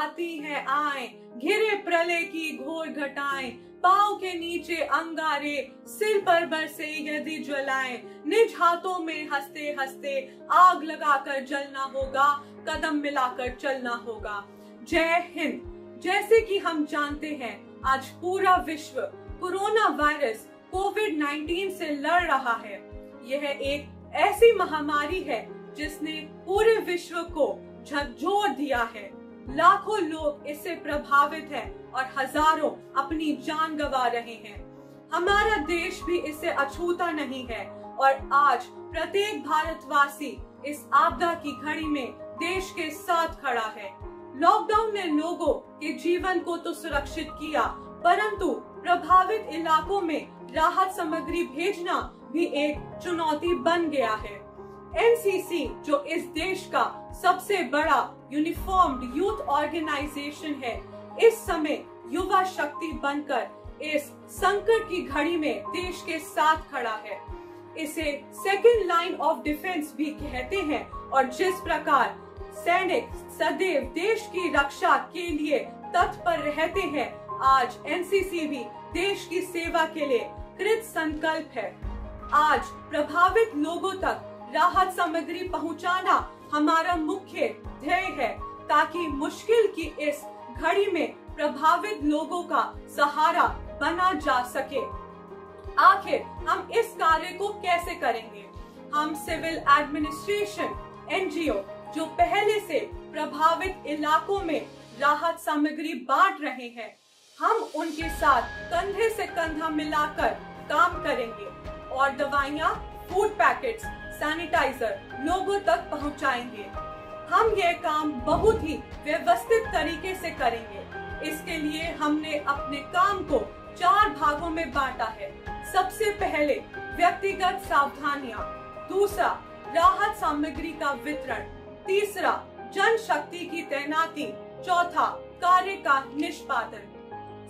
आती हैं आए, घिरे प्रलय की घोर घटाएं, पाँव के नीचे अंगारे, सिर पर बरसे यदि ज्वलाएं, निज हाथों में हंसते हंसते आग लगाकर जलना होगा, कदम मिलाकर चलना होगा। जय हिंद। जैसे कि हम जानते हैं, आज पूरा विश्व कोरोना वायरस कोविड-19 से लड़ रहा है। यह एक ऐसी महामारी है जिसने पूरे विश्व को झकझोर दिया है। लाखों लोग इससे प्रभावित हैं और हजारों अपनी जान गंवा रहे हैं। हमारा देश भी इससे अछूता नहीं है और आज प्रत्येक भारतवासी इस आपदा की घड़ी में देश के साथ खड़ा है। लॉकडाउन ने लोगों के जीवन को तो सुरक्षित किया, परंतु प्रभावित इलाकों में राहत सामग्री भेजना भी एक चुनौती बन गया है। एनसीसी, जो इस देश का सबसे बड़ा यूनिफॉर्म्ड यूथ ऑर्गेनाइजेशन है, इस समय युवा शक्ति बनकर इस संकट की घड़ी में देश के साथ खड़ा है। इसे सेकंड लाइन ऑफ डिफेंस भी कहते हैं और जिस प्रकार सैनिक सदैव देश की रक्षा के लिए तत्पर रहते हैं, आज एनसीसी भी देश की सेवा के लिए कृत संकल्प है। आज प्रभावित लोगों तक राहत सामग्री पहुंचाना हमारा मुख्य ध्येय है, ताकि मुश्किल की इस घड़ी में प्रभावित लोगों का सहारा बना जा सके। आखिर हम इस कार्य को कैसे करेंगे? हम सिविल एडमिनिस्ट्रेशन एनजीओ जो पहले से प्रभावित इलाकों में राहत सामग्री बांट रहे हैं, हम उनके साथ कंधे से कंधा मिलाकर काम करेंगे और दवाइयाँ, फूड पैकेट्स, सैनिटाइजर लोगों तक पहुंचाएंगे। हम यह काम बहुत ही व्यवस्थित तरीके से करेंगे। इसके लिए हमने अपने काम को 4 भागों में बांटा है। सबसे पहले व्यक्तिगत सावधानियां, दूसरा राहत सामग्री का वितरण, तीसरा जन शक्ति की तैनाती, चौथा कार्य का निष्पादन।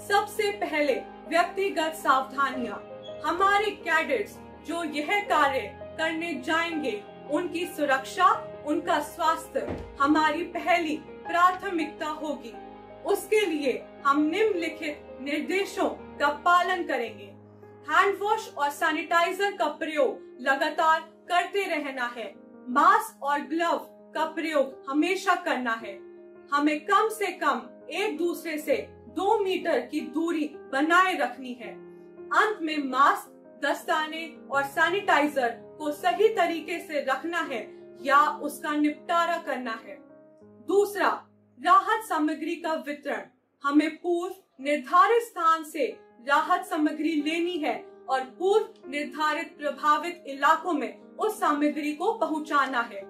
सबसे पहले व्यक्तिगत सावधानियां। हमारे कैडेट्स जो यह कार्य करने जाएंगे, उनकी सुरक्षा, उनका स्वास्थ्य हमारी पहली प्राथमिकता होगी। उसके लिए हम निम्नलिखित निर्देशों का पालन करेंगे। हैंड वॉश और सैनिटाइजर का प्रयोग लगातार करते रहना है। मास्क और ग्लव का प्रयोग हमेशा करना है। हमें कम से कम एक दूसरे से 2 मीटर की दूरी बनाए रखनी है। अंत में मास्क, दस्ताने और सैनिटाइजर को सही तरीके से रखना है या उसका निपटारा करना है। दूसरा, राहत सामग्री का वितरण। हमें पूर्व निर्धारित स्थान से राहत सामग्री लेनी है और पूर्व निर्धारित प्रभावित इलाकों में उस सामग्री को पहुंचाना है।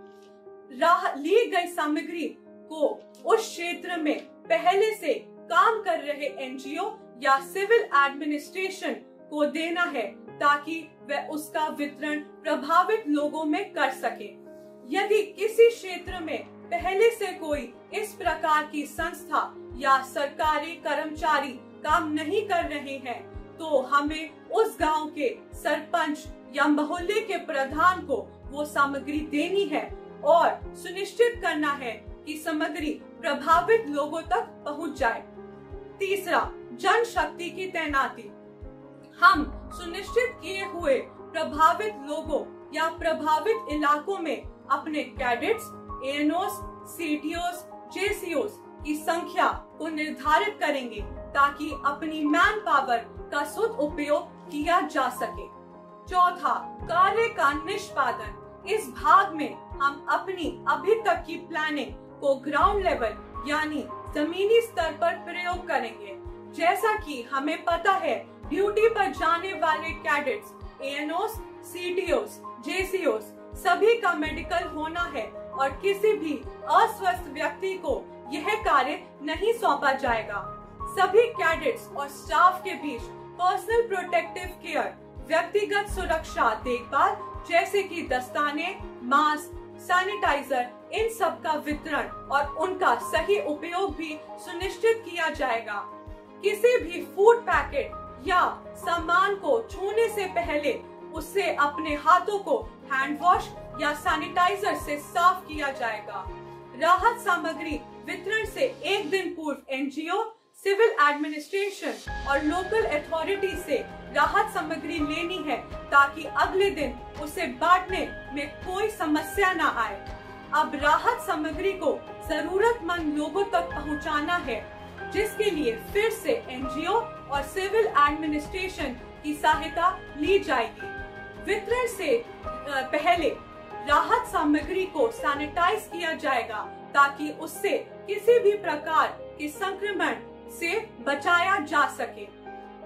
ली गई सामग्री को उस क्षेत्र में पहले से काम कर रहे एनजीओ या सिविल एडमिनिस्ट्रेशन को देना है, ताकि वह उसका वितरण प्रभावित लोगों में कर सके। यदि किसी क्षेत्र में पहले से कोई इस प्रकार की संस्था या सरकारी कर्मचारी काम नहीं कर रहे हैं, तो हमें उस गांव के सरपंच या मोहल्ले के प्रधान को वो सामग्री देनी है और सुनिश्चित करना है कि सामग्री प्रभावित लोगों तक पहुंच जाए। तीसरा, जन शक्ति की तैनाती। हम सुनिश्चित किए हुए प्रभावित लोगों या प्रभावित इलाकों में अपने कैडेट्स, एएनओस, सीटीओस, जेसीओस की संख्या को निर्धारित करेंगे, ताकि अपनी मैन पावर का सदुपयोग किया जा सके। चौथा, कार्य का निष्पादन। इस भाग में हम अपनी अभी तक की प्लानिंग को ग्राउंड लेवल यानी जमीनी स्तर पर प्रयोग करेंगे। जैसा कि हमें पता है, ड्यूटी पर जाने वाले कैडेट्स, एएनओस, सीटीओस, जेसीओस सभी का मेडिकल होना है और किसी भी अस्वस्थ व्यक्ति को यह कार्य नहीं सौंपा जाएगा। सभी कैडेट्स और स्टाफ के बीच पर्सनल प्रोटेक्टिव केयर, व्यक्तिगत सुरक्षा देखभाल जैसे कि दस्ताने, मास्क, सैनिटाइजर, इन सब का वितरण और उनका सही उपयोग भी सुनिश्चित किया जाएगा। किसी भी फूड पैकेट या सामान को छूने से पहले उससे अपने हाथों को हैंड वॉश या सैनिटाइजर से साफ किया जाएगा। राहत सामग्री वितरण से एक दिन पूर्व एनजीओ, सिविल एडमिनिस्ट्रेशन और लोकल अथॉरिटी से राहत सामग्री लेनी है ताकि अगले दिन उसे बांटने में कोई समस्या न आए। अब राहत सामग्री को जरूरतमंद लोगों तक पहुंचाना है, जिसके लिए फिर से एनजीओ और सिविल एडमिनिस्ट्रेशन की सहायता ली जाएगी। वितरण से पहले राहत सामग्री को सैनिटाइज किया जाएगा ताकि उससे किसी भी प्रकार के संक्रमण से बचाया जा सके।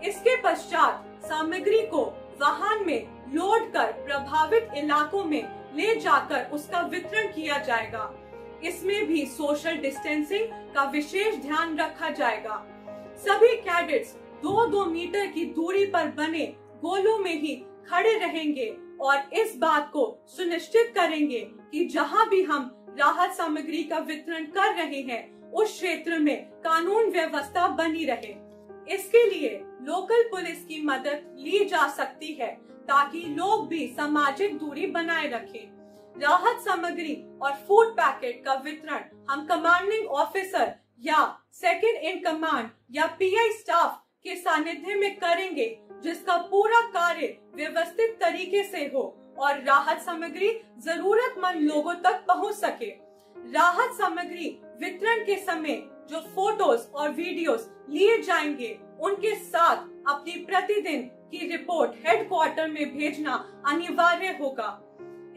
इसके पश्चात सामग्री को वाहन में लोड कर प्रभावित इलाकों में ले जाकर उसका वितरण किया जाएगा। इसमें भी सोशल डिस्टेंसिंग का विशेष ध्यान रखा जाएगा। सभी कैडेट्स 2-2 मीटर की दूरी पर बने गोलों में ही खड़े रहेंगे और इस बात को सुनिश्चित करेंगे कि जहां भी हम राहत सामग्री का वितरण कर रहे हैं उस क्षेत्र में कानून व्यवस्था बनी रहे। इसके लिए लोकल पुलिस की मदद ली जा सकती है ताकि लोग भी सामाजिक दूरी बनाए रखें। राहत सामग्री और फूड पैकेट का वितरण हम कमांडिंग ऑफिसर या सेकंड इन कमांड या पीआई स्टाफ के सानिध्य में करेंगे, जिसका पूरा कार्य व्यवस्थित तरीके से हो और राहत सामग्री जरूरतमंद लोगों तक पहुंच सके। राहत सामग्री वितरण के समय जो फोटोज और वीडियोस लिए जाएंगे, उनके साथ अपनी प्रतिदिन की रिपोर्ट हेडक्वार्टर में भेजना अनिवार्य होगा।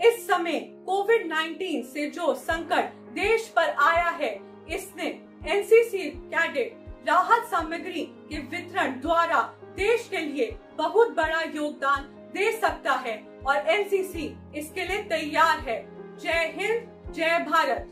इस समय कोविड-19 से जो संकट देश पर आया है, इसने एनसीसी कैडेट राहत सामग्री के वितरण द्वारा देश के लिए बहुत बड़ा योगदान दे सकता है और एनसीसी इसके लिए तैयार है। जय हिंद, जय भारत।